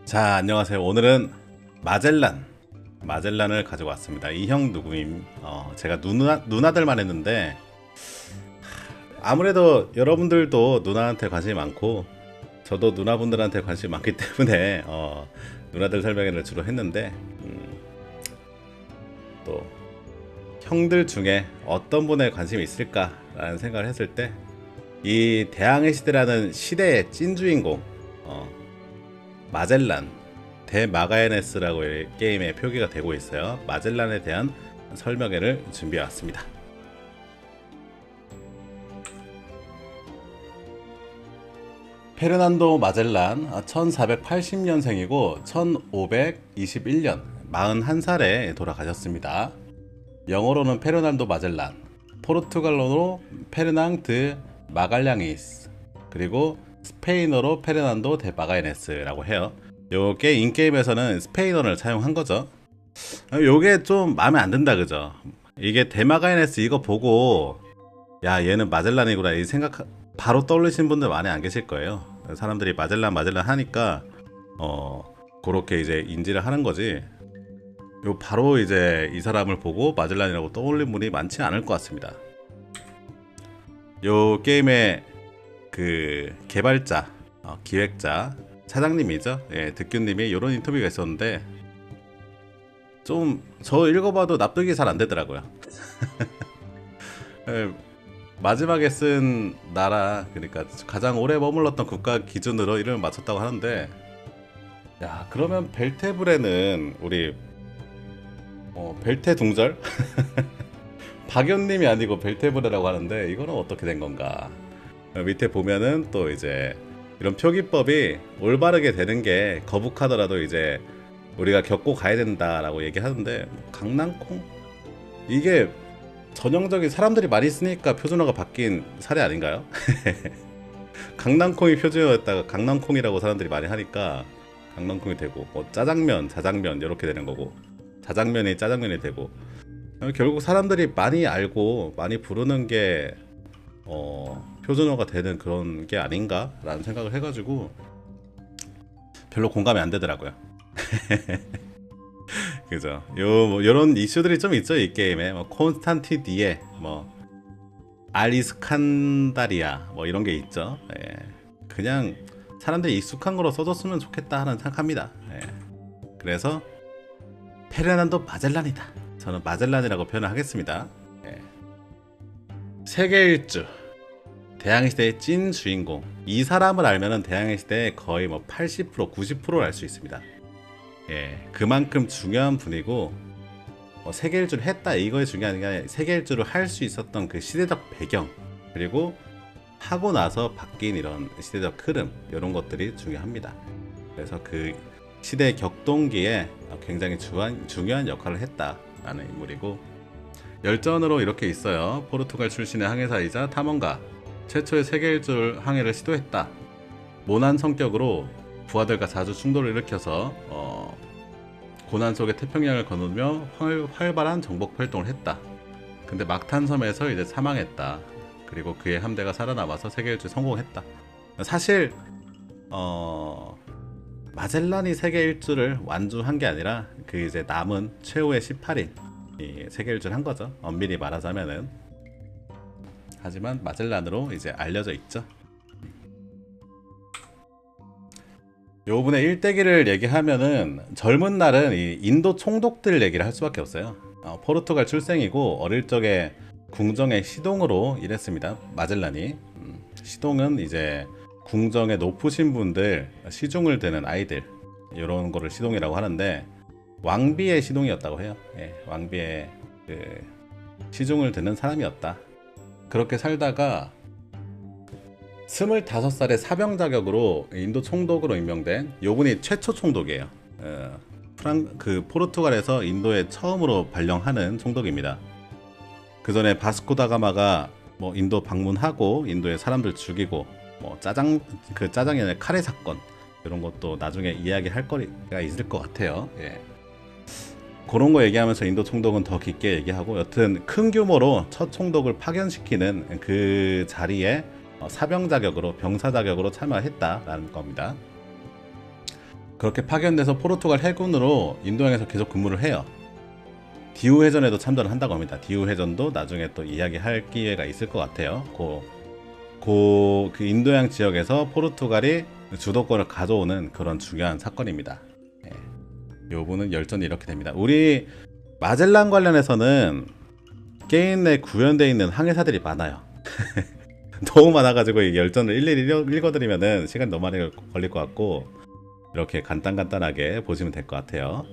자, 안녕하세요. 오늘은 마젤란을 가지고 왔습니다. 이 형 누구임? 제가 누나들만 했는데 아무래도 여러분들도 누나한테 관심이 많고 저도 누나분들한테 관심이 많기 때문에 누나들 설명회를 주로 했는데 또 형들 중에 어떤 분에 관심이 있을까라는 생각을 했을 때 이 대항해 시대라는 시대의 찐주인공 마젤란 대마가야네스라고 게임에 표기가 되고 있어요. 마젤란에 대한 설명회를 준비해 왔습니다. 페르난도 마젤란 1480년생이고 1521년 41살에 돌아가셨습니다. 영어로는 페르난도 마젤란, 포르투갈어로 페르낭 드 마갈량이스, 그리고 스페인어로 페르난도 데 마가야네스라고 해요. 요게 인게임에서는 스페인어를 사용한 거죠. 요게 좀 마음에 안 든다, 그죠? 이게 데마가야네스 이거 보고 야, 얘는 마젤란이구나 이 생각 바로 떠올리신 분들 많이 안 계실 거예요. 사람들이 마젤란 하니까 그렇게 이제 인지를 하는 거지. 요 바로 이제 이 사람을 보고 마젤란이라고 떠올린 분이 많지 않을 것 같습니다. 요 게임의 그 개발자, 기획자, 사장님이죠. 예, 득규님이 이런 인터뷰가 있었는데 좀 저 읽어봐도 납득이 잘 안 되더라고요. 예, 마지막에 쓴 나라, 그러니까 가장 오래 머물렀던 국가 기준으로 이름을 맞췄다고 하는데, 야, 그러면 벨테브레는 우리 벨테둥절? 박연님이 아니고 벨테브레라고 하는데 이거는 어떻게 된 건가? 밑에 보면은 또 이제 이런 표기법이 올바르게 되는 게 거북하더라도 이제 우리가 겪고 가야 된다라고 얘기하는데, 강낭콩? 이게 전형적인 사람들이 많이 쓰니까 표준어가 바뀐 사례 아닌가요? 강낭콩이 표준어였다가 강낭콩이라고 사람들이 많이 하니까 강낭콩이 되고, 뭐 짜장면, 자장면 이렇게 되는 거고, 자장면이 짜장면이 되고, 결국 사람들이 많이 알고 많이 부르는 게 표준어가 되는 그런 게 아닌가라는 생각을 해가지고 별로 공감이 안 되더라고요. 그죠? 뭐 요런 이슈들이 좀 있죠, 이 게임에. 뭐 콘스탄티디에, 뭐 알리스칸다리아, 뭐 이런 게 있죠. 예. 그냥 사람들이 익숙한 거로 써줬으면 좋겠다 하는 생각합니다. 예. 그래서 페르난도 마젤란이다. 저는 마젤란이라고 표현을 하겠습니다. 예. 세계 일주, 대항해 시대의 찐 주인공. 이 사람을 알면은 대항해 시대의 거의 뭐 80%, 90%를 알 수 있습니다. 예, 그만큼 중요한 분이고, 세계 일주를 했다 이거에 중요한 게 아니라 세계 일주를 할 수 있었던 그 시대적 배경, 그리고 하고 나서 바뀐 이런 시대적 흐름, 이런 것들이 중요합니다. 그래서 그 시대 격동기에 굉장히 중요한 역할을 했다라는 인물이고, 열전으로 이렇게 있어요. 포르투갈 출신의 항해사이자 탐험가, 최초의 세계 일주 항해를 시도했다. 모난 성격으로 부하들과 자주 충돌을 일으켜서 고난 속에 태평양을 거누며 활발한 정복 활동을 했다. 근데 막탄 섬에서 이제 사망했다. 그리고 그의 함대가 살아남아서 세계 일주에 성공했다. 사실 마젤란이 세계 일주를 완주한 게 아니라 그 이제 남은 최후의 18인 이 세계 일주를 한 거죠. 엄밀히 말하자면은. 하지만 마젤란으로 이제 알려져 있죠. 요번에 일대기를 얘기하면은 젊은 날은 이 인도 총독들 얘기를 할 수밖에 없어요. 포르투갈 출생이고 어릴 적에 궁정의 시동으로 일했습니다. 마젤란이. 시동은 이제 궁정에 높으신 분들, 시중을 드는 아이들, 이런 거를 시동이라고 하는데, 왕비의 시동이었다고 해요. 예, 왕비의 그 시중을 드는 사람이었다. 그렇게 살다가 25살에 사병 자격으로 인도 총독으로 임명된, 요분이 최초 총독이에요. 포르투갈에서 인도에 처음으로 발령하는 총독입니다. 그 전에 바스코 다가마가 뭐 인도 방문하고 인도에 사람들 죽이고, 뭐 짜장이 아니라 카레 사건, 이런 것도 나중에 이야기할 거리가 있을 것 같아요. 예. 그런 거 얘기하면서 인도 총독은 더 깊게 얘기하고, 여튼 큰 규모로 첫 총독을 파견시키는 그 자리에 사병 자격으로, 병사 자격으로 참여했다라는 겁니다. 그렇게 파견돼서 포르투갈 해군으로 인도양에서 계속 근무를 해요. 디우 해전에도 참전을 한다고 합니다. 디우 해전도 나중에 또 이야기할 기회가 있을 것 같아요. 그 인도양 지역에서 포르투갈이 주도권을 가져오는 그런 중요한 사건입니다. 예. 요분은 열전이 이렇게 됩니다. 우리 마젤란 관련해서는 게임 내 구현되어 있는 항해사들이 많아요. 너무 많아가지고 이 열전을 일일이 읽어드리면은 시간 너무 많이 걸릴 것 같고, 이렇게 간단하게 보시면 될 것 같아요.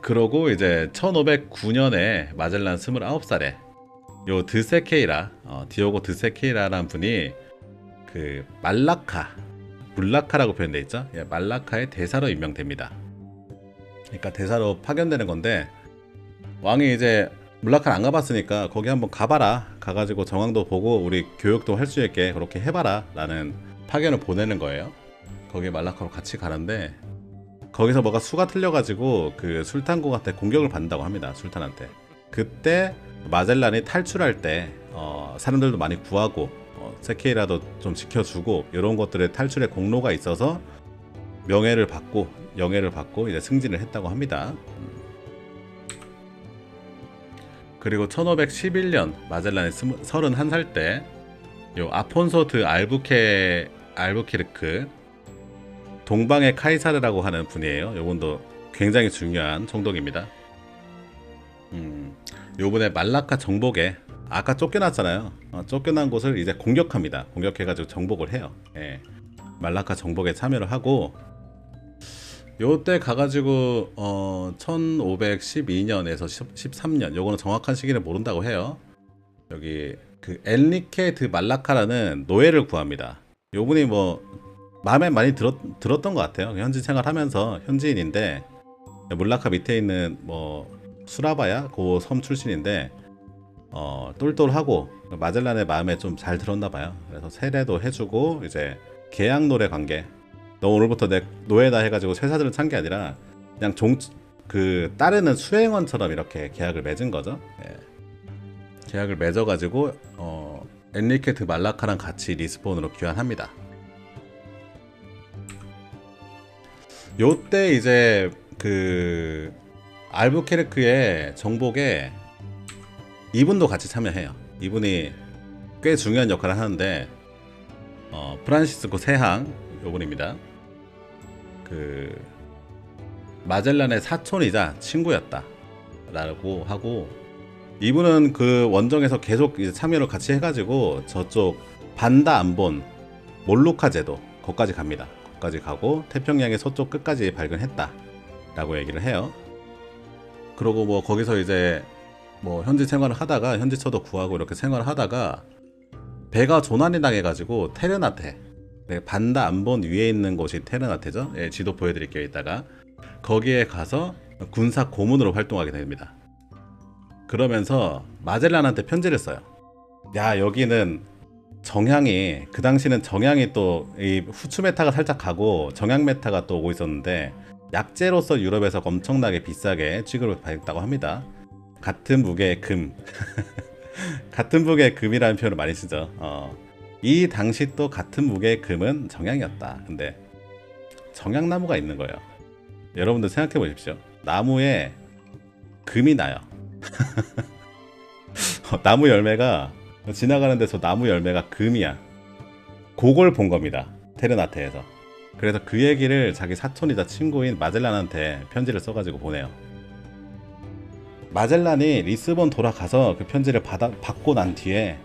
그러고 이제 1509년에 마젤란 29살에 요 드세케이라, 디오고 드세케이라라는 분이 그 물라카라고 표현되어 있죠. 예, 말라카의 대사로 임명됩니다. 그러니까 대사로 파견되는 건데, 왕이 이제 물라카를 안 가봤으니까 거기 한번 가봐라, 가가지고 정황도 보고 우리 교육도 할 수 있게 그렇게 해봐라 라는 파견을 보내는 거예요. 거기 말라카로 같이 가는데, 거기서 뭐가 수가 틀려가지고 그 술탄국한테 공격을 받는다고 합니다. 술탄한테. 그때 마젤란이 탈출할 때 사람들도 많이 구하고 세케이라도 좀 지켜주고 이런 것들의 탈출의 공로가 있어서 영예를 받고 이제 승진을 했다고 합니다. 그리고 1511년 마젤란이 31살 때 요 아폰소 드 알부케르크 동방의 카이사르라고 하는 분이에요. 요분도 굉장히 중요한 총독입니다. 요번에 말라카 정복에 아까 쫓겨났잖아요. 쫓겨난 곳을 이제 공격합니다. 공격해가지고 정복을 해요. 예. 말라카 정복에 참여를 하고, 요때 가가지고 1512년에서 13년, 요거는 정확한 시기를 모른다고 해요. 여기 그 엔리케 드 말라카라는 노예를 구합니다. 요분이 뭐 마음에 많이 들었던 것 같아요. 현지 생활하면서 현지인인데, 물라카 밑에 있는 뭐 수라바야 그 섬 출신인데 똘똘하고 마젤란의 마음에 좀 잘 들었나 봐요. 그래서 세례도 해주고, 이제 계약 노래 관계, 너 오늘부터 내 노예다 해가지고 쇠사슬을 찬 게 아니라 그냥 따르는 수행원처럼 이렇게 계약을 맺은 거죠. 예. 계약을 맺어가지고 엔리케 드 말라카랑 같이 리스본으로 귀환합니다. 요때 이제 그 알부케르크의 정복에 이분도 같이 참여해요. 이분이 꽤 중요한 역할을 하는데 프란시스코 세항 요분입니다. 그 마젤란의 사촌이자 친구였다 라고 하고, 이분은 그 원정에서 계속 이제 참여를 같이 해가지고 저쪽 반다 안본 몰루카 제도 거기까지 갑니다. 거기까지 가고 태평양의 서쪽 끝까지 발견했다 라고 얘기를 해요. 그러고 뭐 거기서 이제 뭐 현지 생활을 하다가 현지처도 구하고 이렇게 생활을 하다가 배가 조난이 당해가지고 테르나테, 반다 안본 위에 있는 곳이 테르나테죠. 예, 지도 보여드릴게요 이따가. 거기에 가서 군사 고문으로 활동하게 됩니다. 그러면서 마젤란한테 편지를 써요. 야, 여기는 정향이, 그 당시는 정향이 또 이 후추 메타가 살짝 가고 정향 메타가 또 오고 있었는데, 약재로서 유럽에서 엄청나게 비싸게 취급을 받았다고 합니다. 같은 무게의 금 같은 무게의 금이라는 표현을 많이 쓰죠. 이 당시 또 같은 무게의 금은 정향이었다. 근데 정향나무가 있는 거예요. 여러분들 생각해 보십시오. 나무에 금이 나요. 나무 열매가 지나가는데 저 나무 열매가 금이야. 그걸 본 겁니다. 테르나테에서. 그래서 그 얘기를 자기 사촌이자 친구인 마젤란한테 편지를 써가지고 보내요. 마젤란이 리스본 돌아가서 그 편지를 받고 난 뒤에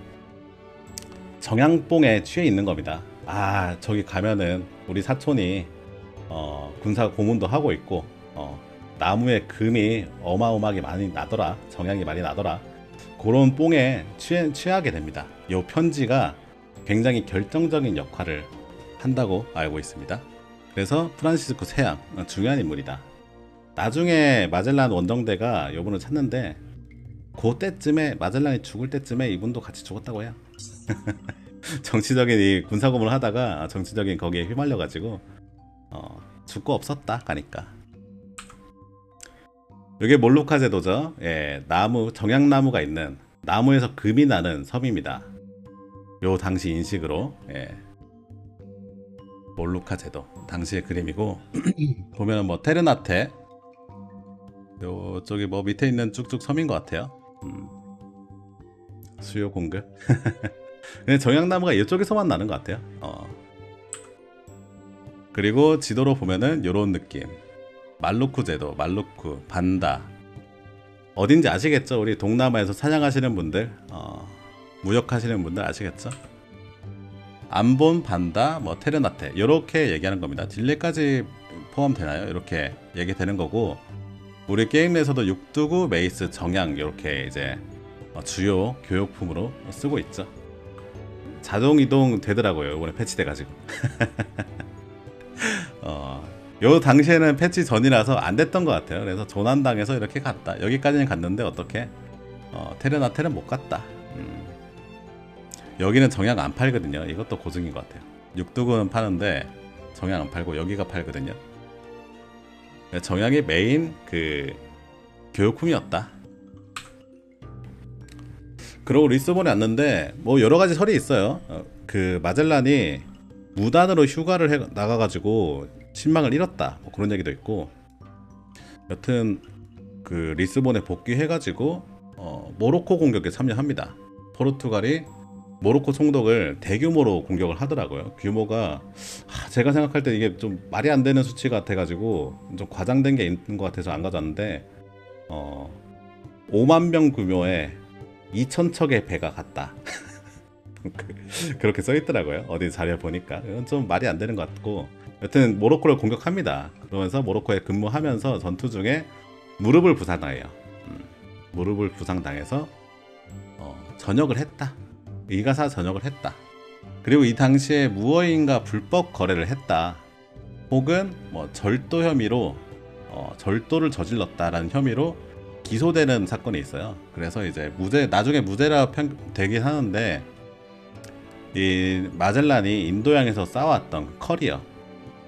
정향뽕에 취해 있는 겁니다. 아, 저기 가면은 우리 사촌이 군사 고문도 하고 있고 나무에 금이 어마어마하게 많이 나더라, 정향이 많이 나더라, 그런 뽕에 취하게 됩니다. 이 편지가 굉장히 결정적인 역할을 한다고 알고 있습니다. 그래서 프란시스코 세항, 중요한 인물이다. 나중에 마젤란 원정대가 이분을 찾는데, 그때쯤에 마젤란이 죽을 때쯤에 이분도 같이 죽었다고 해요. 정치적인 이 군사고문을 하다가 정치적인 거기에 휘말려가지고 죽고 없었다 가니까. 이게 몰루카 제도죠. 예, 나무, 정향나무가 있는, 나무에서 금이 나는 섬입니다. 요 당시 인식으로. 예. 몰루카 제도 당시의 그림이고 보면은 뭐 테르나테 요쪽이 뭐 밑에 있는 쭉쭉 섬인 것 같아요. 수요 공급. 근데 정약나무가 이쪽에서만 나는 것 같아요. 그리고 지도로 보면은 요런 느낌. 말루쿠 제도, 말루쿠, 반다. 어딘지 아시겠죠? 우리 동남아에서 사냥하시는 분들, 무역하시는 분들 아시겠죠? 안본, 반다, 뭐 테르나테 이렇게 얘기하는 겁니다. 딜레까지 포함되나요? 이렇게 얘기되는 거고, 우리 게임 내에서도 육두구, 메이스, 정양 이렇게 이제 주요 교육품으로 쓰고 있죠. 자동 이동 되더라고요. 이번에 패치돼가지고. 요 당시에는 패치 전이라서 안 됐던 것 같아요. 그래서 조난당해서 이렇게 갔다. 여기까지는 갔는데 어떻게 테르나테는 못 갔다. 여기는 정약 안 팔거든요. 이것도 고증인 것 같아요. 육두구는 파는데 정약 안 팔고 여기가 팔거든요. 정약이 메인 그 교육품이었다. 그러고 리스본에 왔는데 뭐 여러 가지 설이 있어요. 그 마젤란이 무단으로 휴가를 나가가지고 신망을 잃었다. 뭐 그런 얘기도 있고. 여튼 그 리스본에 복귀해가지고 모로코 공격에 참여합니다. 포르투갈이 모로코 총독을 대규모로 공격을 하더라고요. 규모가 제가 생각할 때 이게 좀 말이 안 되는 수치 같아가지고 좀 과장된 게 있는 것 같아서 안 가져왔는데 5만 명 규모의 2,000척의 배가 갔다. 그렇게 써있더라고요. 어디 자료에 보니까. 이건 좀 말이 안 되는 것 같고, 여튼 모로코를 공격합니다. 그러면서 모로코에 근무하면서 전투 중에 무릎을 부상당해요. 무릎을 부상당해서 전역을 했다. 의가사 전역을 했다. 그리고 이 당시에 무어인과 불법 거래를 했다. 혹은 뭐 절도 혐의로 절도를 저질렀다라는 혐의로 기소되는 사건이 있어요. 그래서 이제 나중에 무죄라 되긴 하는데, 이 마젤란이 인도양에서 쌓아왔던 커리어,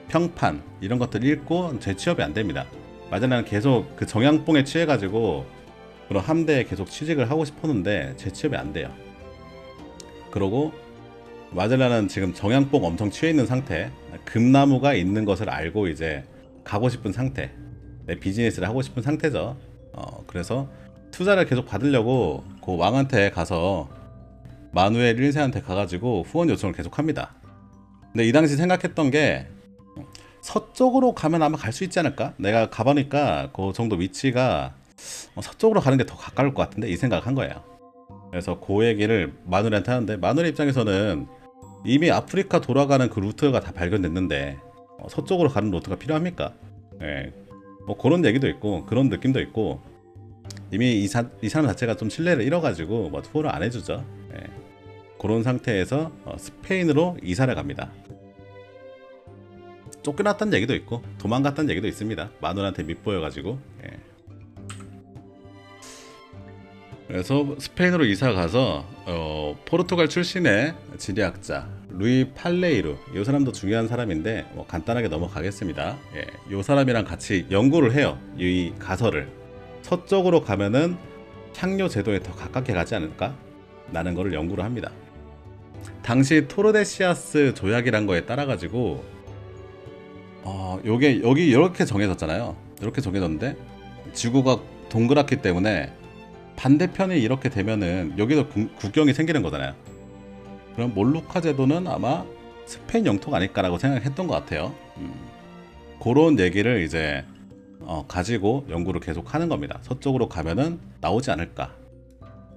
평판 이런 것들 읽고 재취업이 안 됩니다. 마젤란은 계속 그 정양뽕에 취해가지고 그런 함대에 계속 취직을 하고 싶었는데 재취업이 안 돼요. 그러고 마젤란은 지금 정양뽕 엄청 취해 있는 상태, 금나무가 있는 것을 알고 이제 가고 싶은 상태, 내 비즈니스를 하고 싶은 상태죠. 그래서 투자를 계속 받으려고 그 왕한테 가서 마누엘 1세한테 가가지고 후원 요청을 계속 합니다. 근데 이 당시 생각했던 게 서쪽으로 가면 아마 갈 수 있지 않을까? 내가 가보니까 그 정도 위치가 서쪽으로 가는 게 더 가까울 것 같은데 이 생각을 한 거예요. 그래서 그 얘기를 마누엘한테 하는데, 마누엘 입장에서는 이미 아프리카 돌아가는 그 루트가 다 발견됐는데 서쪽으로 가는 루트가 필요합니까? 네. 뭐 그런 얘기도 있고 그런 느낌도 있고, 이미 이 사람 자체가 좀 신뢰를 잃어가지고 뭐 투어를 안 해주죠. 네. 그런 상태에서 스페인으로 이사를 갑니다. 쫓겨났다는 얘기도 있고 도망갔다는 얘기도 있습니다. 마누엘한테 밉보여가지고. 네. 그래서 스페인으로 이사 가서 포르투갈 출신의 지리학자 루이 팔레이루, 이 사람도 중요한 사람인데 뭐 간단하게 넘어가겠습니다. 예, 이 사람이랑 같이 연구를 해요. 이 가설을 서쪽으로 가면은 향료 제도에 더 가깝게 가지 않을까? 라는 거를 연구를 합니다. 당시 토르데시아스 조약이란 거에 따라 가지고 요게 여기 이렇게 정해졌잖아요. 이렇게 정해졌는데 지구가 동그랗기 때문에 반대편이 이렇게 되면은 여기서 국경이 생기는 거잖아요. 그럼 몰루카 제도는 아마 스페인 영토가 아닐까라고 생각했던 것 같아요. 그런 얘기를 이제 가지고 연구를 계속 하는 겁니다. 서쪽으로 가면은 나오지 않을까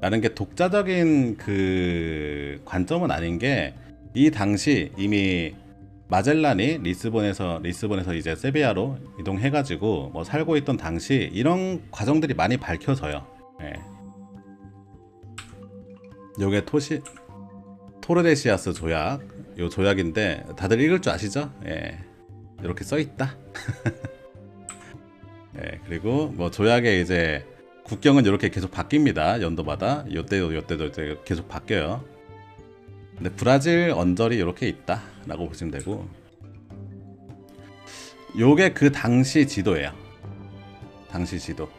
라는 게 독자적인 그 관점은 아닌 게, 이 당시 이미 마젤란이 리스본에서 이제 세비야로 이동해가지고 뭐 살고 있던 당시 이런 과정들이 많이 밝혀져요. 예. 요게 토르데시아스 조약, 요 조약인데 다들 읽을 줄 아시죠? 예. 이렇게 써 있다. 예. 그리고 뭐 조약에 이제 국경은 이렇게 계속 바뀝니다. 연도마다 요때도 계속 바뀌어요. 근데 브라질 언저리 이렇게 있다라고 보시면 되고, 요게 그 당시 지도예요. 당시 지도.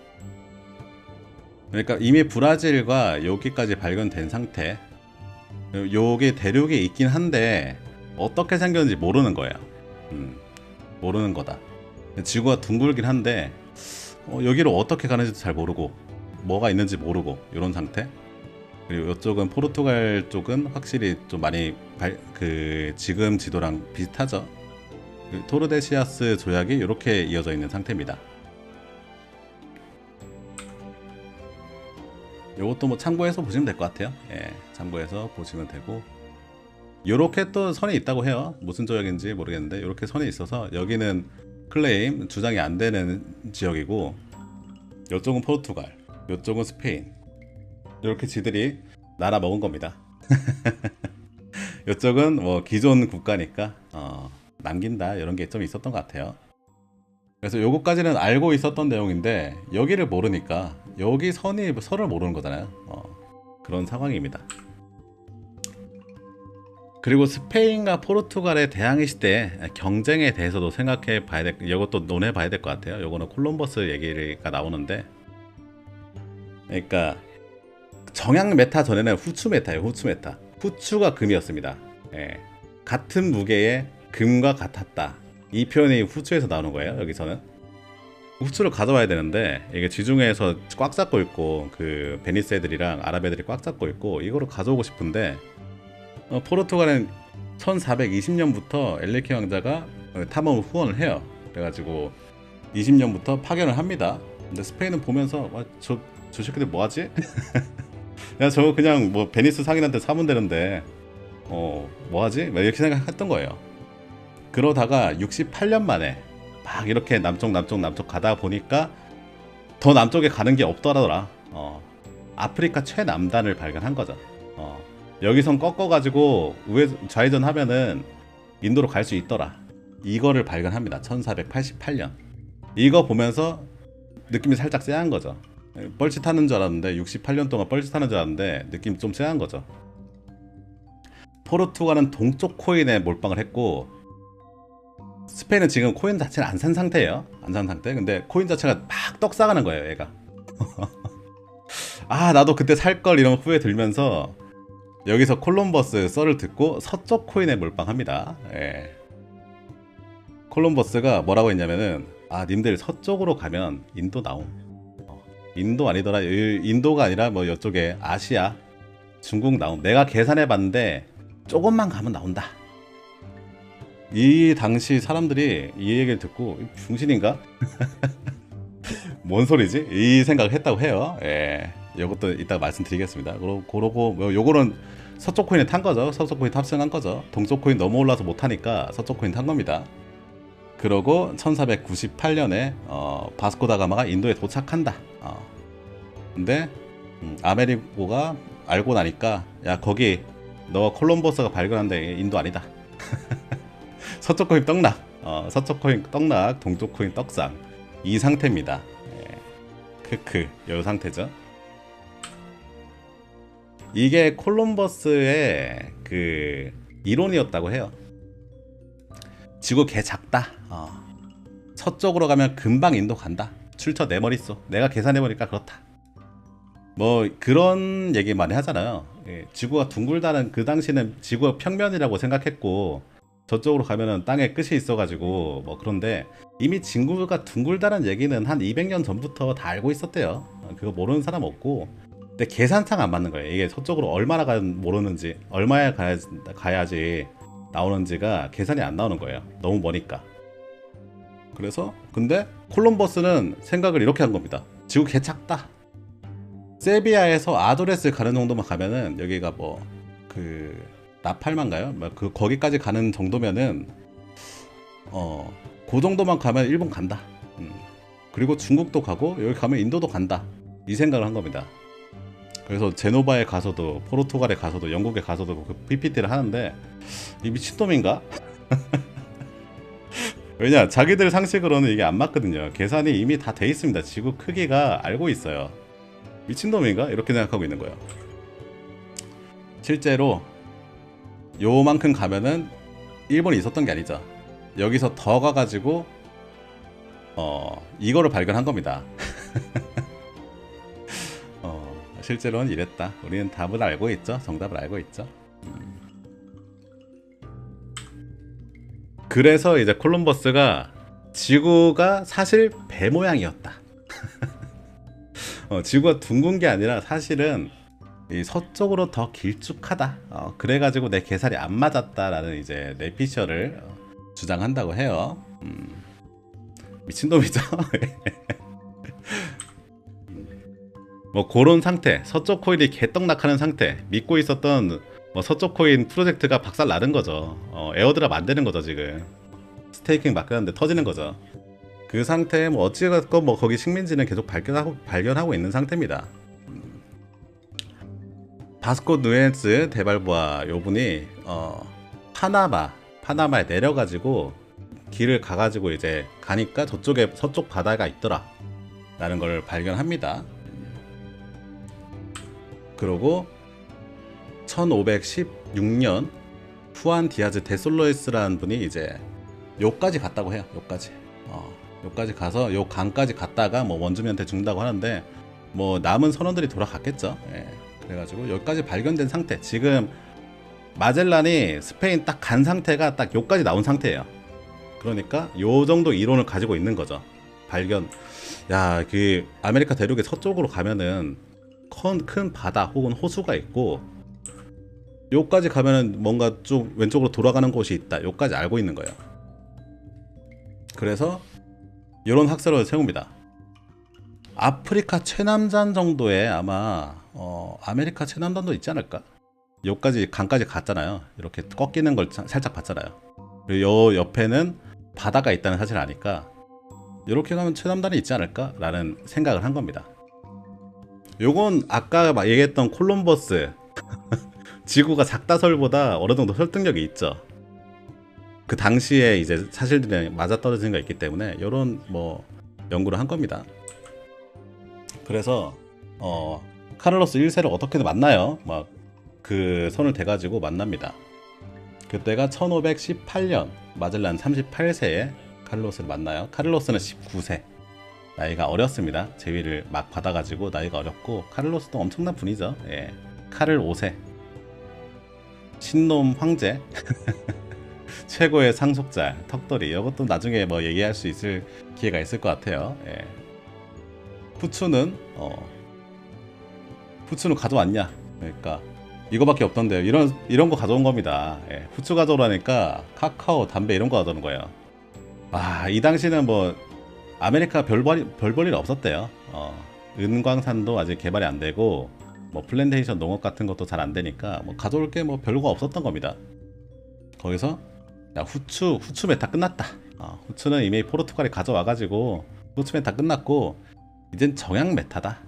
그러니까 이미 브라질과 여기까지 발견된 상태. 요게 대륙에 있긴 한데 어떻게 생겼는지 모르는 거예요. 모르는 거다. 지구가 둥글긴 한데 여기로 어떻게 가는지도 잘 모르고 뭐가 있는지 모르고 이런 상태. 그리고 이쪽은 포르투갈 쪽은 확실히 좀 많이 지금 지도랑 비슷하죠. 토르데시아스 조약이 이렇게 이어져 있는 상태입니다. 요것도 뭐 참고해서 보시면 될 것 같아요. 예, 참고해서 보시면 되고, 요렇게 또 선이 있다고 해요. 무슨 조약인지 모르겠는데 요렇게 선이 있어서 여기는 클레임 주장이 안 되는 지역이고, 요쪽은 포르투갈, 요쪽은 스페인, 이렇게 지들이 나라 먹은 겁니다. 요쪽은 뭐 기존 국가니까 남긴다 이런 게 좀 있었던 것 같아요. 그래서 요거까지는 알고 있었던 내용인데 여기를 모르니까 여기 선을 모르는 거잖아요. 그런 상황입니다. 그리고 스페인과 포르투갈의 대항해 시대 경쟁에 대해서도 생각해 봐야 될, 이것도 논해 봐야 될 것 같아요. 요거는 콜럼버스 얘기가 나오는데, 그러니까 정약 메타 전에는 후추 메타예요. 후추 메타. 후추가 금이었습니다. 예. 같은 무게의 금과 같았다. 이 표현이 후추에서 나오는 거예요. 여기서는 후추를 가져와야 되는데 이게 지중해에서 꽉 잡고 있고 그 베니스 애들이랑 아랍 애들이 꽉 잡고 있고 이거를 가져오고 싶은데 포르투갈은 1420년부터 엘리케 왕자가 탐험 후원을 해요. 그래가지고 20년부터 파견을 합니다. 근데 스페인은 보면서 저 새끼들 뭐하지? 야 저거 그냥 뭐 베니스 상인한테 사면 되는데 뭐하지? 이렇게 생각했던 거예요. 그러다가 68년 만에 막 이렇게 남쪽 가다 보니까 더 남쪽에 가는 게 없더라더라. 아프리카 최남단을 발견한 거죠. 여기선 꺾어가지고 좌회전 하면은 인도로 갈 수 있더라. 이거를 발견합니다. 1488년. 이거 보면서 느낌이 살짝 쎄한 거죠. 뻘짓하는 줄 알았는데 68년 동안 뻘짓하는 줄 알았는데 느낌이 좀 쎄한 거죠. 포르투갈은 동쪽 코인에 몰빵을 했고 스페인은 지금 코인 자체를 안 산 상태예요. 안 산 상태. 근데 코인 자체가 막 떡상하는 거예요, 얘가. 아, 나도 그때 살 걸 이런 후회 들면서 여기서 콜럼버스 썰을 듣고 서쪽 코인에 몰빵합니다. 예. 콜럼버스가 뭐라고 했냐면은 님들 서쪽으로 가면 인도 나옴. 인도 아니더라. 인도가 아니라 뭐 이쪽에 아시아, 중국 나옴. 내가 계산해 봤는데 조금만 가면 나온다. 이 당시 사람들이 이 얘기를 듣고 중신인가? 뭔 소리지? 이 생각을 했다고 해요. 예, 이것도 이따가 말씀드리겠습니다. 그러고 요거는 서쪽 코인에 탄 거죠. 서쪽 코인 탑승한 거죠. 동쪽 코인 너무 올라서 못 타니까 서쪽 코인 탄 겁니다. 그러고 1498년에 바스코다가마가 인도에 도착한다. 근데 아메리고가 알고 나니까 야 거기 너 콜럼버스가 발견한데 인도 아니다. 서쪽 코인 떡락, 서쪽 코인 떡락, 동쪽 코인 떡상 이 상태입니다. 예. 크크, 이 상태죠. 이게 콜럼버스의 그 이론이었다고 해요. 지구 개 작다. 서쪽으로 가면 금방 인도 간다. 출처 내 머릿속. 내가 계산해보니까 그렇다. 뭐 그런 얘기 많이 하잖아요. 예. 지구가 둥글다는 그 당시는 지구가 평면이라고 생각했고 저쪽으로 가면은 땅에 끝이 있어가지고 뭐 그런데 이미 지구가 둥글다는 얘기는 한 200년 전부터 다 알고 있었대요. 그거 모르는 사람 없고, 근데 계산상 안 맞는 거예요. 이게 서쪽으로 얼마나 모르는지, 얼마에 가야지 나오는지가 계산이 안 나오는 거예요. 너무 머니까. 그래서 근데 콜럼버스는 생각을 이렇게 한 겁니다. 지구 개 작다. 세비야에서 아도레스 가는 정도만 가면은 여기가 뭐 그 나팔만가요? 거기까지 가는 정도면은 그 정도만 가면 일본 간다. 그리고 중국도 가고 여기 가면 인도도 간다. 이 생각을 한 겁니다. 그래서 제노바에 가서도 포르투갈에 가서도 영국에 가서도 그 PPT를 하는데 이 미친놈인가? 왜냐 자기들 상식으로는 이게 안 맞거든요. 계산이 이미 다 돼 있습니다. 지구 크기가 알고 있어요. 미친놈인가? 이렇게 생각하고 있는 거예요. 실제로 요만큼 가면은 일본이 있었던 게 아니죠. 여기서 더 가가지고 이거를 발견한 겁니다. 실제로는 이랬다. 우리는 답을 알고 있죠. 정답을 알고 있죠. 그래서 이제 콜럼버스가 지구가 사실 배 모양이었다. 지구가 둥근 게 아니라 사실은 이 서쪽으로 더 길쭉하다. 그래가지고 내 계산이 안 맞았다라는 이제 내피셜을 주장한다고 해요. 미친놈이죠. 뭐 그런 상태, 서쪽 코인이 개떡락하는 상태, 믿고 있었던 뭐 서쪽 코인 프로젝트가 박살 나는 거죠. 에어드랍 안 되는 거죠 지금. 스테이킹 맡겼는데 터지는 거죠. 그 상태에 뭐 어찌됐건 뭐 거기 식민지는 계속 발견하고 있는 상태입니다. 바스코 누에스 데발보아 요분이 파나마에 내려가지고 길을 가가지고 이제 가니까 저쪽에 서쪽 바다가 있더라 라는 걸 발견합니다. 그리고 1516년 후안 디아즈 데솔로에스라는 분이 이제 요까지 갔다고 해요. 요까지 가서 요 강까지 갔다가 뭐 원주민한테 죽는다고 하는데 뭐 남은 선원들이 돌아갔겠죠. 예. 그래가지고 여기까지 발견된 상태. 지금 마젤란이 스페인 딱 간 상태가 딱 요까지 나온 상태예요. 그러니까 요 정도 이론을 가지고 있는 거죠. 발견. 야, 그 아메리카 대륙의 서쪽으로 가면은 큰 바다 혹은 호수가 있고 요까지 가면은 뭔가 좀 왼쪽으로 돌아가는 곳이 있다. 요까지 알고 있는 거예요. 그래서 이런 학설을 세웁니다. 아프리카 최남단 정도에 아마 아메리카 최남단도 있지 않을까? 여기까지 강까지 갔잖아요. 이렇게 꺾이는 걸 살짝 봤잖아요. 그리고 요 옆에는 바다가 있다는 사실을 아니까 이렇게 가면 최남단이 있지 않을까? 라는 생각을 한 겁니다. 요건 아까 막 얘기했던 콜럼버스 지구가 작다설보다 어느 정도 설득력이 있죠. 그 당시에 이제 사실들이 맞아떨어지는 게 있기 때문에 이런 뭐 연구를 한 겁니다. 그래서 카를로스 1세를 어떻게든 만나요. 막 그 손을 대가지고 만납니다. 그때가 1518년 마젤란 38세에 카를로스를 만나요. 카를로스는 19세. 나이가 어렸습니다. 제위를 막 받아가지고 나이가 어렸고 카를로스도 엄청난 분이죠. 예. 카를 5세. 신놈 황제. 최고의 상속자 턱걸이. 이것도 나중에 뭐 얘기할 수 있을 기회가 있을 것 같아요. 예. 후추는 가져왔냐? 그러니까 이거밖에 없던데요. 이런 거 가져온 겁니다. 예. 후추 가져오라니까 카카오, 담배 이런 거 가져오는 거예요. 와, 이 당시는 뭐 아메리카 별 볼 일 없었대요. 은광산도 아직 개발이 안 되고 뭐 플랜테이션 농업 같은 것도 잘 안 되니까 뭐 가져올 게 뭐 별거 없었던 겁니다. 거기서 야, 후추 메타 끝났다. 후추는 이미 포르투갈이 가져와가지고 후추 메타 끝났고 이젠 정약 메타다.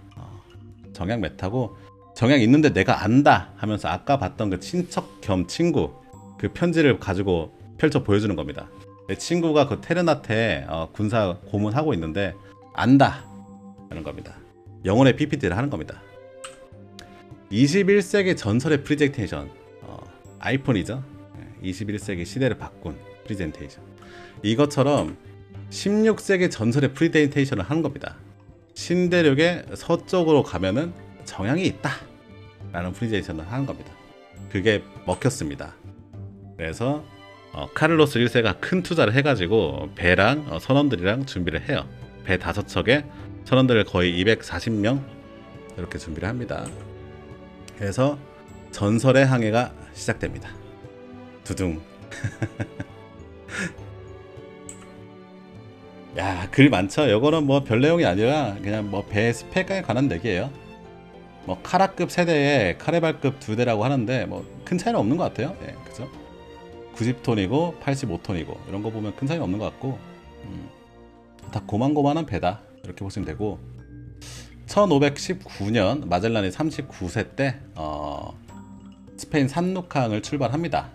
정약 메타고 정약 있는데 내가 안다 하면서 아까 봤던 그 친척 겸 친구 그 편지를 가지고 펼쳐 보여주는 겁니다. 내 친구가 그 테르나테 군사 고문하고 있는데 안다 하는 겁니다. 영혼의 PPT를 하는 겁니다. 21세기 전설의 프레젠테이션. 아이폰이죠. 21세기 시대를 바꾼 프레젠테이션. 이것처럼 16세기 전설의 프레젠테이션을 하는 겁니다. 신대륙의 서쪽으로 가면은 정향이 있다 라는 프레젠테이션을 하는 겁니다. 그게 먹혔습니다. 그래서 카를로스 1세가 큰 투자를 해가지고 배랑 선원들이랑 준비를 해요. 배 5척에 선원들 거의 240명 이렇게 준비를 합니다. 그래서 전설의 항해가 시작됩니다. 두둥. 야, 글 많죠. 요거는 뭐 별 내용이 아니라 그냥 뭐 배 스펙에 관한 얘기예요. 뭐 카라급 세대에 카레발급 2대라고 하는데 뭐 큰 차이는 없는 것 같아요. 예, 그죠? 90톤이고 85톤이고 이런 거 보면 큰 차이는 없는 것 같고 다 고만고만한 배다 이렇게 보시면 되고 1519년 마젤란이 39세 때 스페인 산루캉을 출발합니다.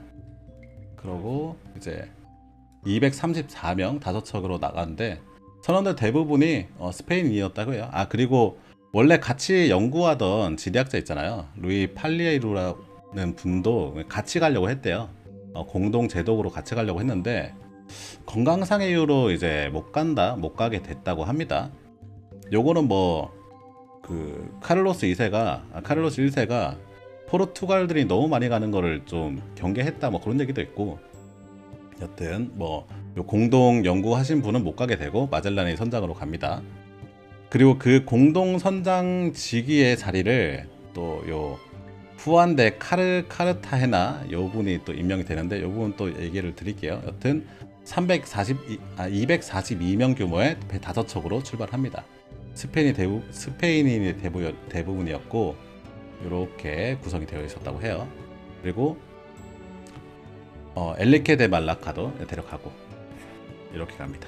그러고 이제 234명 5척으로 나가는데 선원들 대부분이 스페인인이었다고 해요. 그리고 원래 같이 연구하던 지리학자 있잖아요. 루이 팔리에이루라는 분도 같이 가려고 했대요. 공동 제독으로 같이 가려고 했는데 건강상의 이유로 이제 못 가게 됐다고 합니다. 요거는 뭐 그 카를로스 1세가 포르투갈들이 너무 많이 가는 거를 좀 경계했다 뭐 그런 얘기도 있고 여튼 뭐 요 공동 연구하신 분은 못 가게 되고 마젤란이 선장으로 갑니다. 그리고 그 공동 선장직위의 자리를 또 요 후안데 카르타헤나 요 분이 또 임명이 되는데 요 부분 또 얘기를 드릴게요. 여튼 242명 규모의 배 5척으로 출발합니다. 스페인인이 대부분이었고 이렇게 구성이 되어 있었다고 해요. 그리고 엘리케 데 말라카도 데려가고 이렇게 갑니다.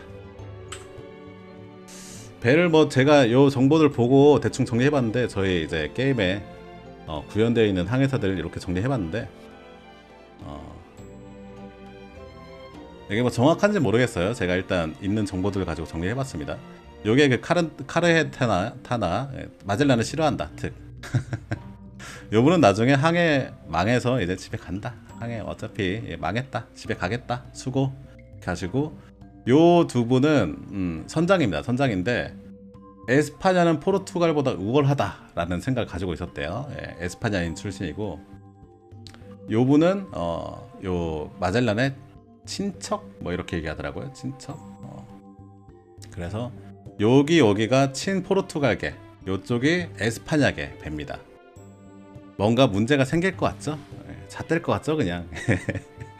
배를 뭐 제가 요 정보들 보고 대충 정리해봤는데 저희 이제 게임에 구현되어 있는 항해사들 이렇게 정리해봤는데 이게 뭐 정확한지 모르겠어요. 제가 일단 있는 정보들을 가지고 정리해봤습니다. 요게 그 카르헤타나 마젤란을 싫어한다 특. 요분은 나중에 항해 망해서 이제 집에 간다. 항해 어차피 망했다. 집에 가겠다. 수고 가시고 요 두 분은 선장입니다. 선장인데 에스파냐는 포르투갈보다 우월하다라는 생각을 가지고 있었대요. 예, 에스파냐인 출신이고 요 분은 요 마젤란의 친척 뭐 이렇게 얘기하더라고요. 친척. 그래서 여기가 친 포르투갈계, 요쪽이 에스파냐계 배입니다. 뭔가 문제가 생길 것 같죠? 잣될 것 같죠? 그냥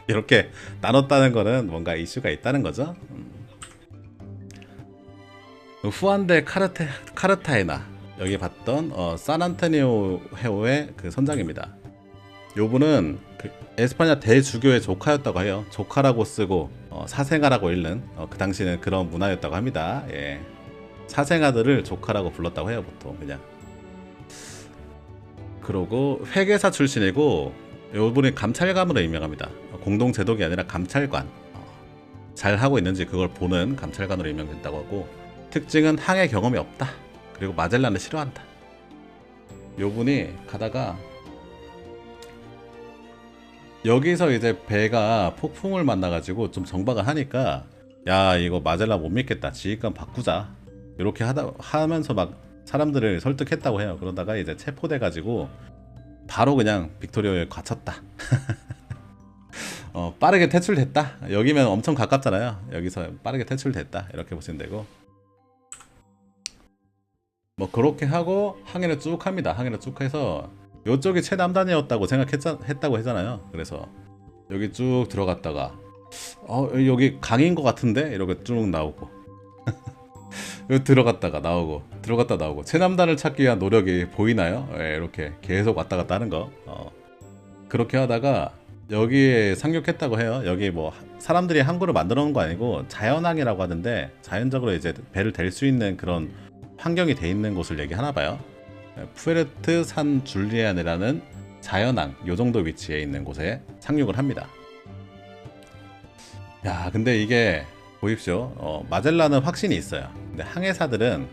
이렇게 나눴다는 거는 뭔가 이슈가 있다는 거죠. 후안데 카르타헤나 여기 봤던 산안토니오 해오의 그 선장입니다. 요분은 그 에스파냐 대주교의 조카였다고 해요. 조카라고 쓰고 사생아라고 읽는 그 당시는 그런 문화였다고 합니다. 예. 사생아들을 조카라고 불렀다고 해요. 보통 그냥. 그러고 회계사 출신이고 요분이 감찰관으로 임명합니다. 공동제독이 아니라 감찰관. 잘 하고 있는지 그걸 보는 감찰관으로 임명됐다고 하고 특징은 항해 경험이 없다. 그리고 마젤란을 싫어한다. 요분이 가다가 여기서 이제 배가 폭풍을 만나가지고 좀 정박을 하니까 야 이거 마젤란 못 믿겠다. 지휘관 바꾸자. 이렇게 하면서 막 사람들을 설득했다고 해요. 그러다가 이제 체포돼가지고 바로 그냥 빅토리아에 갇혔다. 빠르게 퇴출됐다. 여기면 엄청 가깝잖아요. 여기서 빠르게 퇴출됐다. 이렇게 보시면 되고 뭐 그렇게 하고 항해를 쭉 합니다. 항해를 쭉 해서 요쪽이 최남단이었다고 생각했다고 했잖아요. 그래서 여기 쭉 들어갔다가 여기 강인 것 같은데 이렇게 쭉 나오고 여기 들어갔다가 나오고 들어갔다 나오고 최남단을 찾기 위한 노력이 보이나요? 네, 이렇게 계속 왔다 갔다 하는 거 그렇게 하다가 여기에 상륙했다고 해요. 여기 뭐 사람들이 항구를 만들어 놓은 거 아니고 자연항이라고 하는데 자연적으로 이제 배를 댈 수 있는 그런 환경이 돼 있는 곳을 얘기하나 봐요. 푸에르트 산 줄리안이라는 자연항 요 정도 위치에 있는 곳에 상륙을 합니다. 야 근데 이게 보십시오. 마젤란은 확신이 있어요. 근데 항해사들은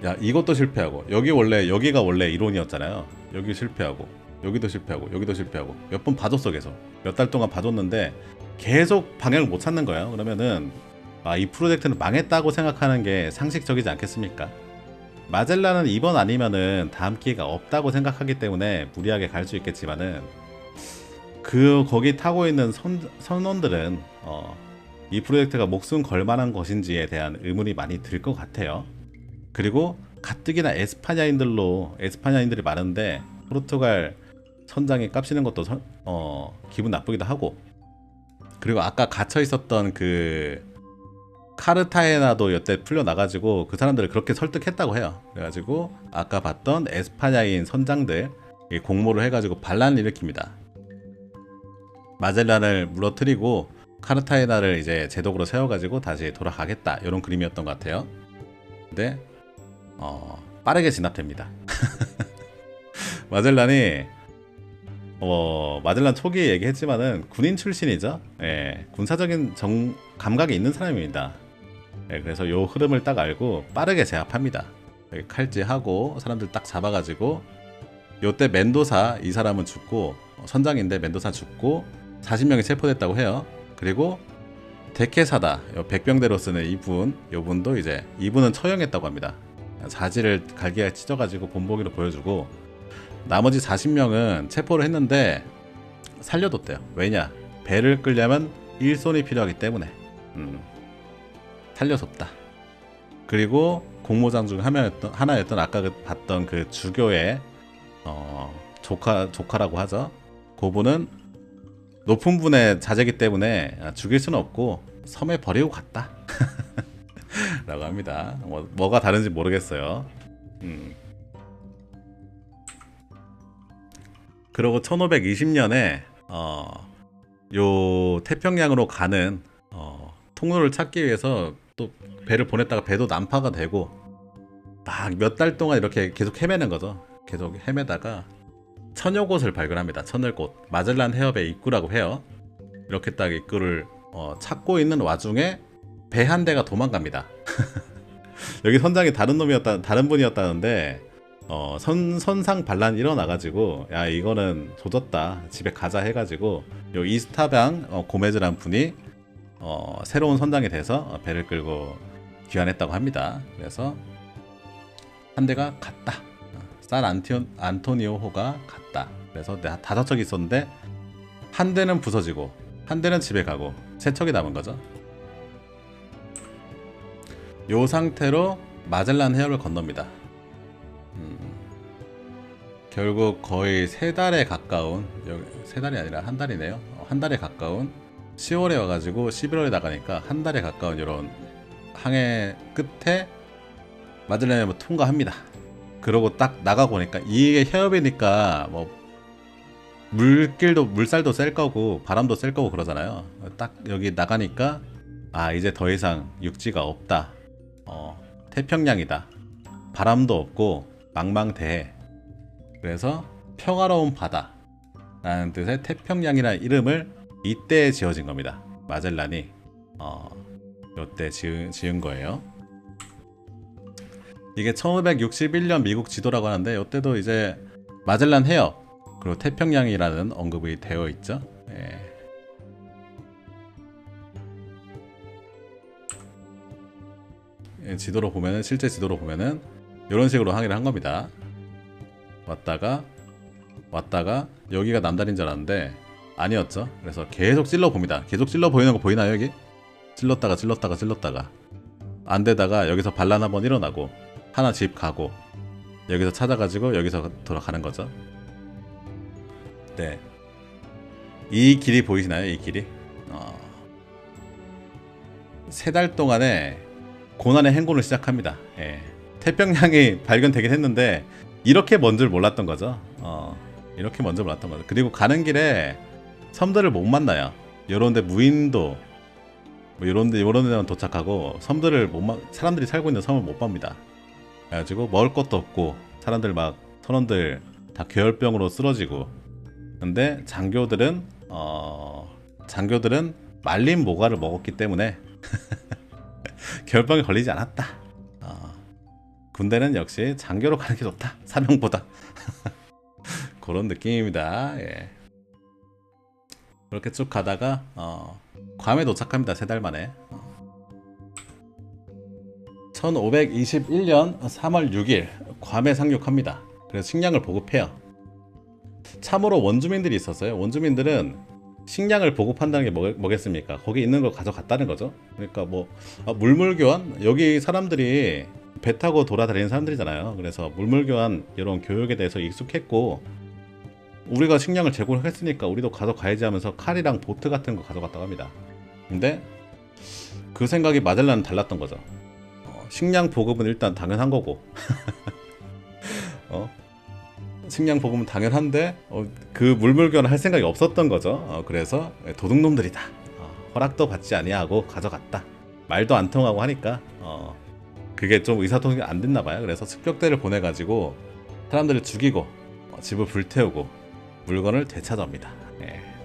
야 이것도 실패하고 여기가 원래 이론이었잖아요. 여기 실패하고 여기도 실패하고 여기도 실패하고 몇 번 봐줬어. 계속 몇 달 동안 봐줬는데 계속 방향을 못 찾는 거예요. 그러면은 이 프로젝트는 망했다고 생각하는 게 상식적이지 않겠습니까? 마젤란은 이번 아니면은 다음 기회가 없다고 생각하기 때문에 무리하게 갈 수 있겠지만은 거기 타고 있는 선원들은 이 프로젝트가 목숨 걸 만한 것인지에 대한 의문이 많이 들 것 같아요. 그리고 가뜩이나 에스파냐인들이 많은데 포르투갈 선장이 깝치는 것도 기분 나쁘기도 하고 그리고 아까 갇혀 있었던 그 카르타헤나도 여태 풀려나가지고 그 사람들을 그렇게 설득했다고 해요. 그래가지고 아까 봤던 에스파냐인 선장들 공모를 해가지고 반란을 일으킵니다. 마젤란을 무너뜨리고 카르타헤나를 이제 제독으로 세워가지고 다시 돌아가겠다 이런 그림이었던 것 같아요. 근데 빠르게 진압됩니다. 마젤란이 마젤란 초기에 얘기했지만은 군인 출신이죠. 예, 군사적인 감각이 있는 사람입니다. 예, 그래서 요 흐름을 딱 알고 빠르게 제압합니다. 칼질하고 사람들 딱 잡아가지고 요때 멘도사 이 사람은 죽고 선장인데 멘도사 죽고 40명이 체포됐다고 해요. 그리고 데케사다 백병대로 쓰는 요분도 이제 이분은 처형했다고 합니다. 자지를 갈기에 찢어가지고 본보기로 보여주고 나머지 40명은 체포를 했는데 살려뒀대요. 왜냐? 배를 끌려면 일손이 필요하기 때문에 살려줬다. 그리고 공모장 중 하나였던 아까 봤던 그 주교의 조카라고 하죠. 그분은 높은 분의 자제이기 때문에 죽일 수는 없고 섬에 버리고 갔다 라고 합니다. 뭐가 다른지 모르겠어요. 그리고 1520년에 요 태평양으로 가는 통로를 찾기 위해서 또 배를 보냈다가 배도 난파가 되고 막 몇 달 동안 이렇게 계속 헤매는 거죠. 계속 헤매다가 천여곶을 발견합니다. 천여곶, 마젤란 해협의 입구라고 해요. 이렇게 딱 입구를 찾고 있는 와중에 배 한 대가 도망갑니다. 여기 선장이 다른 분이었다는데 선상 반란이 일어나가지고 야 이거는 조졌다 집에 가자 해가지고 요 이스타방 고메즈란 분이 새로운 선장이 돼서 배를 끌고 귀환했다고 합니다. 그래서 한 대가 갔다. 산 안토니오호가 갔다. 그래서 5척이 있었는데 한 대는 부서지고 한 대는 집에 가고 3척이 남은 거죠. 요 상태로 마젤란 해협을 건넙니다. 결국 거의 3달에 가까운 3달이 아니라 한 달이네요. 한 달에 가까운 10월에 와가지고 11월에 나가니까 한 달에 가까운 이런 항해 끝에 마젤란 해협을 통과합니다. 그러고 딱 나가보니까 이게 해협이니까 뭐 물살도 셀 거고 바람도 셀 거고 그러잖아요. 딱 여기 나가니까 아 이제 더 이상 육지가 없다. 태평양이다. 바람도 없고 망망대해. 그래서 평화로운 바다라는 뜻의 태평양이라는 이름을 이때 지어진 겁니다. 마젤란이 이때 지은 거예요. 이게 1561년 미국 지도라고 하는데 이때도 이제 마젤란 해협 그리고 태평양이라는 언급이 되어 있죠. 지도로 보면은 실제 지도로 보면은 이런 식으로 항해를 한 겁니다. 왔다가 여기가 남다리인 줄 알았는데 아니었죠. 그래서 계속 찔러 봅니다. 계속 찔러 보이는 거 보이나요 여기? 찔렀다가 안 되다가 여기서 반란 한번 일어나고 하나 집 가고 여기서 찾아가지고 여기서 돌아가는 거죠. 네, 이 길이 보이시나요? 이 길이 3달 동안에 고난의 행군을 시작합니다. 태평양이 발견되긴 했는데 이렇게 먼 줄 몰랐던 거죠. 이렇게 먼 줄 몰랐던 거죠. 그리고 가는 길에 섬들을 못 만나요. 요런데 무인도 뭐 요런 데만 도착하고 사람들이 살고 있는 섬을 못 봅니다. 그래가지고 먹을 것도 없고 사람들 막 선원들 다 괴혈병으로 쓰러지고. 근데 장교들은 말린 모과를 먹었기 때문에 괴혈병에 걸리지 않았다. 군대는 역시 장교로 가는 게 좋다. 사명보다. 그런 느낌입니다. 그렇게 쭉 가다가 괌에 도착합니다. 3달 만에. 1521년 3월 6일 괌에 상륙합니다. 그래서 식량을 보급해요. 참으로 원주민들이 있었어요. 원주민들은 식량을 보급한다는 게 뭐겠습니까? 거기 있는 걸 가져갔다는 거죠. 그러니까 뭐 물물교환, 여기 사람들이 배 타고 돌아다니는 사람들이잖아요. 그래서 물물교환 이런 교육에 대해서 익숙했고 우리가 식량을 제공했으니까 우리도 가져가야지 하면서 칼이랑 보트 같은 거 가져갔다고 합니다. 근데 그 생각이 마젤란은 달랐던 거죠. 식량 보급은 일단 당연한 거고 식량 보급은 당연한데 그 물물교환을 할 생각이 없었던 거죠. 그래서 도둑놈들이다. 허락도 받지 아니하고 가져갔다. 말도 안 통하고 하니까 그게 좀 의사소통이 안 됐나 봐요. 그래서 습격대를 보내가지고 사람들을 죽이고 집을 불태우고 물건을 되찾아옵니다.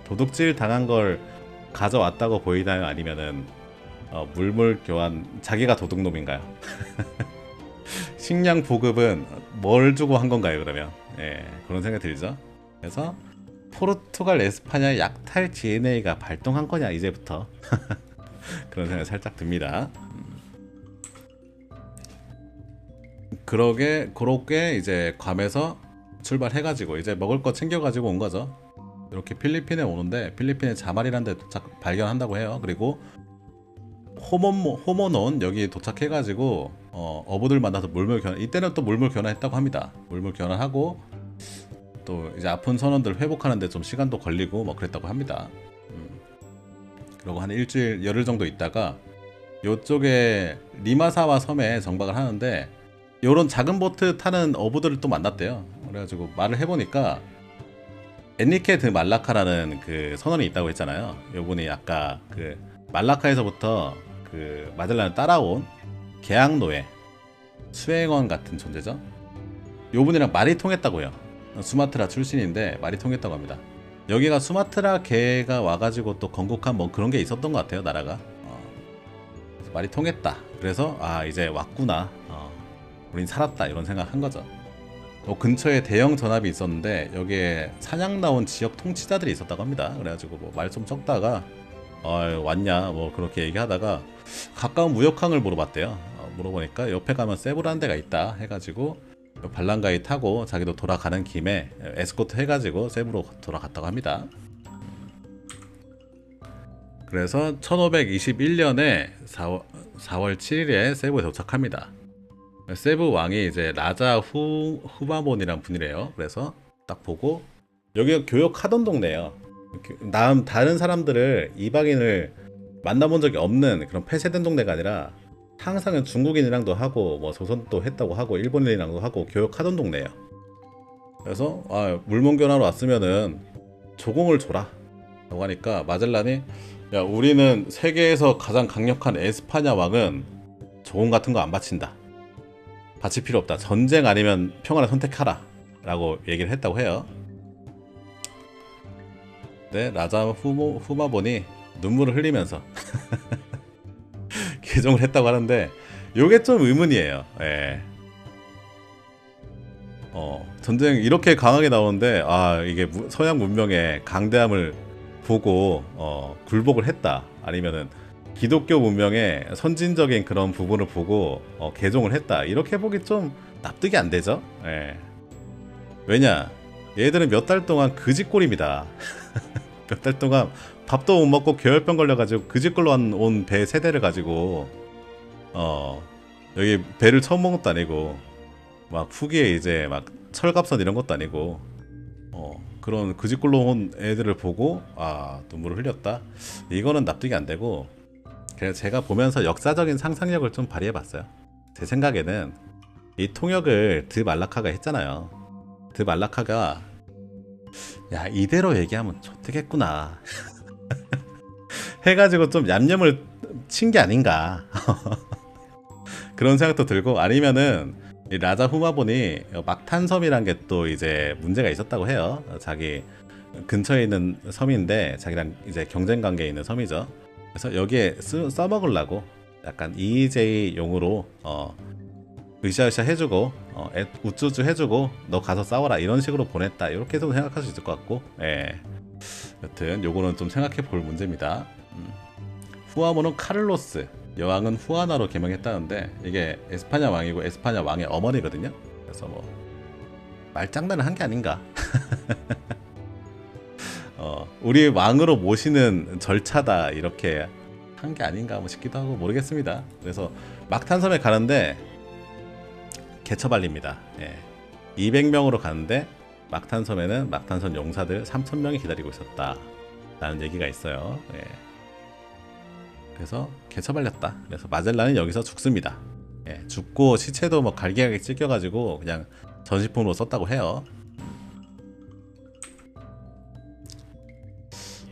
도둑질 당한 걸 가져왔다고 보이나요? 아니면은 물물 교환 자기가 도둑놈인가요? 식량 보급은 뭘 주고 한 건가요? 그러면 그런 생각이 들죠. 그래서 포르투갈 에스파냐의 약탈 DNA가 발동한 거냐 이제부터 그런 생각이 살짝 듭니다. 그렇게 이제 괌에서 출발해가지고 이제 먹을 거 챙겨가지고 온 거죠. 이렇게 필리핀에 오는데 필리핀의 자말이라는 데 발견한다고 해요. 그리고 호모논 여기 도착해가지고 어부들 만나서 물물 교환, 이때는 또 물물 교환했다고 합니다. 물물 교환하고 또 이제 아픈 선원들 회복하는데 좀 시간도 걸리고 뭐 그랬다고 합니다. 그리고 한 일주일 열흘 정도 있다가 요쪽에 리마사와 섬에 정박을 하는데 요런 작은 보트 타는 어부들을 또 만났대요. 그래가지고 말을 해보니까 엔리케 드 말라카라는 그 선원이 있다고 했잖아요. 요분이 아까 그 말라카에서부터 그 마젤란을 따라온 계양노예 수행원 같은 존재죠. 요분이랑 말이 통했다고요. 수마트라 출신인데 말이 통했다고 합니다. 여기가 수마트라 계가 와가지고 또 건국한 뭐 그런 게 있었던 것 같아요. 나라가 그래서 말이 통했다. 그래서 아 이제 왔구나, 우린 살았다 이런 생각한 거죠. 근처에 대형 전합이 있었는데 여기에 사냥 나온 지역 통치자들이 있었다고 합니다. 그래가지고 뭐 말 좀 섞다가 왔냐 뭐 그렇게 얘기하다가 가까운 무역항을 물어봤대요. 물어보니까 옆에 가면 세부라는 데가 있다 해가지고 발랑가이 타고 자기도 돌아가는 김에 에스코트 해가지고 세부로 돌아갔다고 합니다. 그래서 1521년에 4월 7일에 세부에 도착합니다. 세부 왕이 이제 라자 후마본이란 분이래요. 그래서 딱 보고 여기가 교역하던 동네예요. 다른 사람들을 이방인을 만나본 적이 없는 그런 폐쇄된 동네가 아니라 항상 중국인이랑도 하고 뭐 조선도 했다고 하고 일본인이랑도 하고 교역하던 동네예요. 그래서 물문교환하러 왔으면은 조공을 줘라 라고 하니까 마젤란이 야 우리는 세계에서 가장 강력한 에스파냐 왕은 조공 같은 거 안 바친다. 바칠 필요 없다. 전쟁 아니면 평화를 선택하라 라고 얘기를 했다고 해요. 네, 라자 후마본이 눈물을 흘리면서 개종을 했다고 하는데 요게 좀 의문이에요. 예. 전쟁 이렇게 강하게 나오는데 이게 서양 문명의 강대함을 보고 굴복을 했다. 아니면은 기독교 문명의 선진적인 그런 부분을 보고 개종을 했다. 이렇게 보기 좀 납득이 안 되죠. 예. 왜냐? 얘들은 몇 달 동안 그지꼴입니다. 몇 달 동안 밥도 못 먹고 계열병 걸려가지고 그지꼴로 온 배 세대를 가지고 여기 배를 처음 먹은 것도 아니고 막 후기에 이제 막 철갑선 이런 것도 아니고 그런 그지꼴로 온 애들을 보고 눈물을 흘렸다. 이거는 납득이 안 되고 그래서 제가 보면서 역사적인 상상력을 좀 발휘해봤어요. 제 생각에는 이 통역을 드 말라카가 했잖아요. 드 말라카가 야 이대로 얘기하면 좋겠구나 해가지고 좀 얌얌을 친 게 아닌가 그런 생각도 들고, 아니면은 이 라자 후마본이 막탄섬이란 게 또 이제 문제가 있었다고 해요. 자기 근처에 있는 섬인데 자기랑 이제 경쟁 관계에 있는 섬이죠. 그래서 여기에 써먹으려고 약간 EJ 용으로 으쌰으쌰 해주고 우쭈쭈 해주고 너 가서 싸워라 이런 식으로 보냈다. 이렇게 좀 생각할 수 있을 것 같고, 예. 여튼 요거는 좀 생각해 볼 문제입니다. 후아모는 카를로스 여왕은 후아나로 개명했다는데 이게 에스파냐 왕이고 에스파냐 왕의 어머니거든요. 그래서 뭐 말장난을 한 게 아닌가. 우리 왕으로 모시는 절차다 이렇게 한 게 아닌가 뭐 싶기도 하고 모르겠습니다. 그래서 막탄섬에 가는데 개처발립니다. 예. 200명으로 가는데 막탄섬에는 막탄섬 용사들 3000명이 기다리고 있었다 라는 얘기가 있어요. 예. 그래서 개처발렸다. 그래서 마젤란은 여기서 죽습니다. 예. 죽고 시체도 뭐 갈기갈기 찢겨가지고 그냥 전시품으로 썼다고 해요.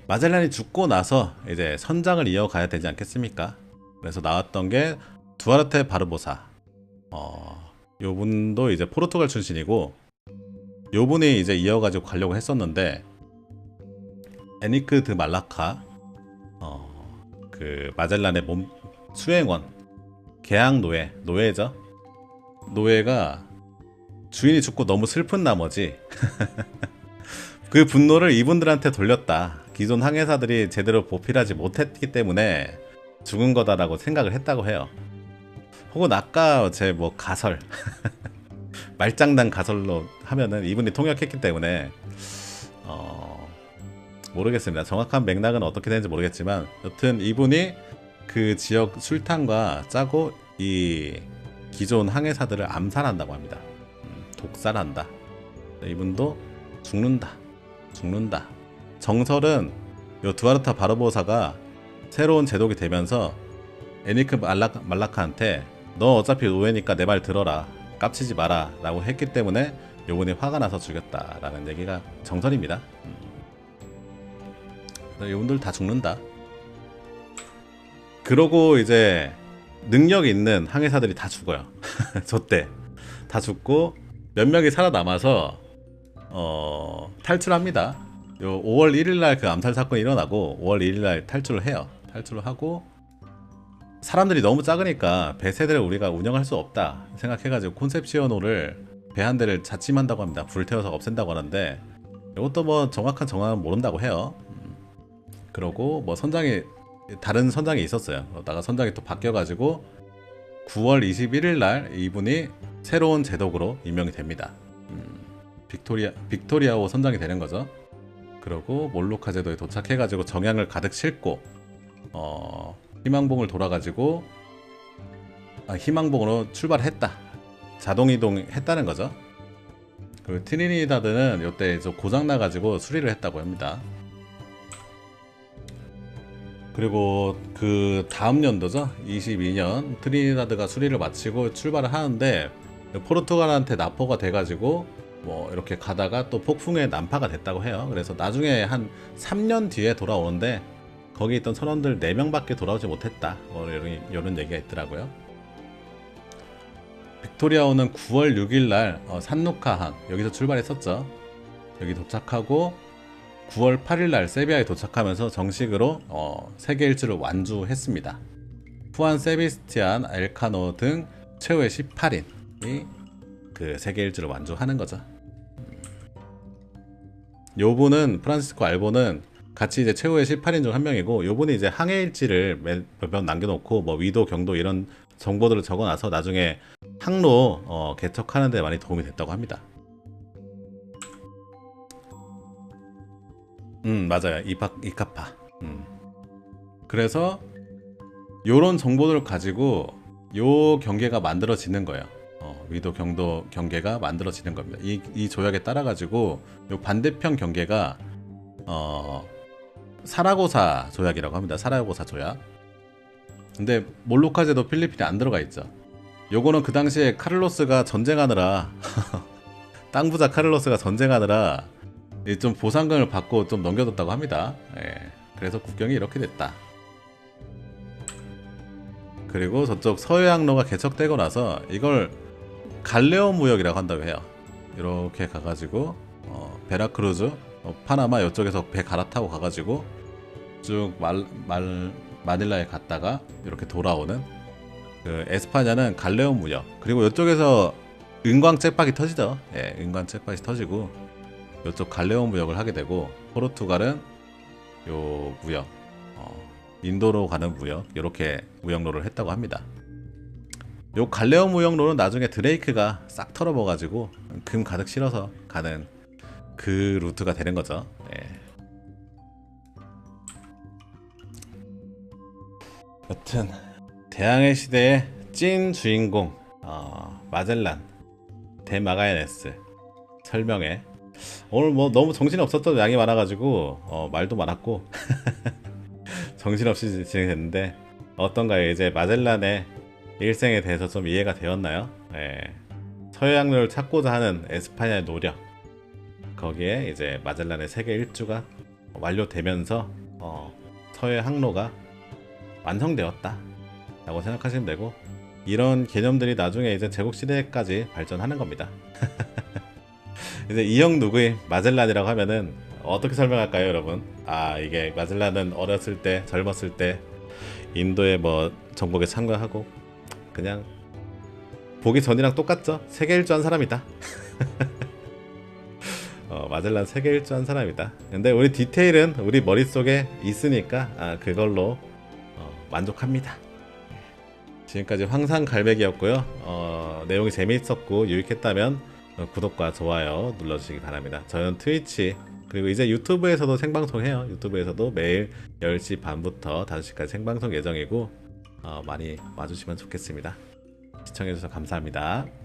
마젤란이 죽고 나서 이제 선장을 이어가야 되지 않겠습니까? 그래서 나왔던 게 두아르테 바르보사. 요분도 이제 포르투갈 출신이고 요분이 이제 이어가지고 가려고 했었는데 에니크 드 말라카 그 마젤란의 수행원 계양 노예죠. 노예가 주인이 죽고 너무 슬픈 나머지 그 분노를 이분들한테 돌렸다. 기존 항해사들이 제대로 보필하지 못했기 때문에 죽은 거다라고 생각을 했다고 해요. 혹은 아까 제 뭐 가설 말장난 가설로 하면은 이분이 통역했기 때문에 모르겠습니다. 정확한 맥락은 어떻게 되는지 모르겠지만 여튼 이분이 그 지역 술탄과 짜고 이 기존 항해사들을 암살한다고 합니다. 독살한다. 이분도 죽는다. 정설은 요 두아르타 바르보사가 새로운 제독이 되면서 에니크 말라카한테 너 어차피 노예니까 내 말 들어라, 깝치지 마라 라고 했기 때문에 요분이 화가 나서 죽였다라는 얘기가 정설입니다. 요분들 다 죽는다. 그러고 이제 능력 있는 항해사들이 다 죽어요. 저때 다 죽고 몇 명이 살아남아서 탈출합니다. 요 5월 1일날 그 암살 사건이 일어나고 5월 1일날 탈출을 해요. 탈출을 하고 사람들이 너무 작으니까 배 세대를 우리가 운영할 수 없다 생각해가지고 콘셉시오노를 배 한 대를 자침한다고 합니다. 불태워서 없앤다고 하는데 이것도 뭐 정확한 정황은 모른다고 해요. 그러고 뭐 다른 선장이 있었어요. 그러다가 선장이 또 바뀌어가지고 9월 21일 날 이분이 새로운 제독으로 임명이 됩니다. 빅토리아호 선장이 되는 거죠. 그러고 몰로카 제도에 도착해가지고 정향을 가득 싣고 희망봉을 돌아가지고 희망봉으로 출발했다. 자동 이동했다는 거죠. 그리고 트리니다드는 이때 고장 나가지고 수리를 했다고 합니다. 그리고 그 다음 연도죠. 22년 트리니다드가 수리를 마치고 출발을 하는데 포르투갈한테 납포가 돼가지고 뭐 이렇게 가다가 또 폭풍에 난파가 됐다고 해요. 그래서 나중에 한 3년 뒤에 돌아오는데 거기 있던 선원들 4명밖에 돌아오지 못했다. 뭐 이런 얘기가 있더라고요. 빅토리아호는 9월 6일 날 산루카항 여기서 출발했었죠. 여기 도착하고 9월 8일 날 세비야에 도착하면서 정식으로 세계 일주를 완주했습니다. 후안 세비스티안 엘카노 등 최후의 18인이 그 세계 일주를 완주하는 거죠. 요분은 프란시스코 알보는 같이 이제 최후의 18인 중 한 명이고 요분이 이제 항해 일지를 몇 번 남겨놓고 뭐 위도 경도 이런 정보들을 적어놔서 나중에 항로 개척하는 데 많이 도움이 됐다고 합니다. 맞아요. 이카파. 그래서 요런 정보들을 가지고 요 경계가 만들어지는 거예요. 위도 경도 경계가 만들어지는 겁니다. 이 조약에 따라 가지고 요 반대편 경계가 사라고사 조약이라고 합니다. 사라고사 조약. 근데 몰로카제도 필리핀에 안 들어가 있죠. 요거는 그 당시에 카를로스가 전쟁하느라 땅 부자 카를로스가 전쟁하느라 좀 보상금을 받고 좀 넘겨뒀다고 합니다. 예, 그래서 국경이 이렇게 됐다. 그리고 저쪽 서해항로가 개척되고 나서 이걸 갈레온 무역이라고 한다고 해요. 이렇게 가가지고 베라크루즈, 파나마 이쪽에서 배 갈아타고 가가지고 쭉 마닐라에 갔다가 이렇게 돌아오는 그 에스파냐는 갈레온 무역. 그리고 이쪽에서 은광 잭박이 터지죠. 예, 은광 잭박이 터지고 이쪽 갈레온 무역을 하게 되고 포르투갈은 요 무역, 인도로 가는 무역 이렇게 무역로를 했다고 합니다. 요 갈레온 무역로는 나중에 드레이크가 싹 털어버가지고 금 가득 실어서 가는 그 루트가 되는 거죠. 예. 여튼 대항해 시대의 찐 주인공 마젤란 데마가야네스 설명회. 오늘 뭐 너무 정신없었던 양이 많아가지고 말도 많았고 정신없이 진행됐는데 어떤가요? 이제 마젤란의 일생에 대해서 좀 이해가 되었나요? 예. 서해항로를 찾고자 하는 에스파냐의 노력, 거기에 이제 마젤란의 세계 일주가 완료되면서 서해항로가 완성되었다 라고 생각하시면 되고, 이런 개념들이 나중에 이제 제국시대까지 발전하는 겁니다. 이제 이형 누구의 마젤란이라고 하면은 어떻게 설명할까요, 여러분? 이게 마젤란은 어렸을 때, 젊었을 때 인도의 뭐 정복에 참가하고 그냥 보기 전이랑 똑같죠? 세계 일주한 사람이다. 마젤란 세계 일주한 사람이다. 근데 우리 디테일은 우리 머릿속에 있으니까 그걸로 만족합니다. 지금까지 황산갈매기였고요. 내용이 재미있었고 유익했다면 구독과 좋아요 눌러주시기 바랍니다. 저는 트위치 그리고 이제 유튜브에서도 생방송해요. 유튜브에서도 매일 10시 반부터 5시까지 생방송 예정이고 많이 와주시면 좋겠습니다. 시청해주셔서 감사합니다.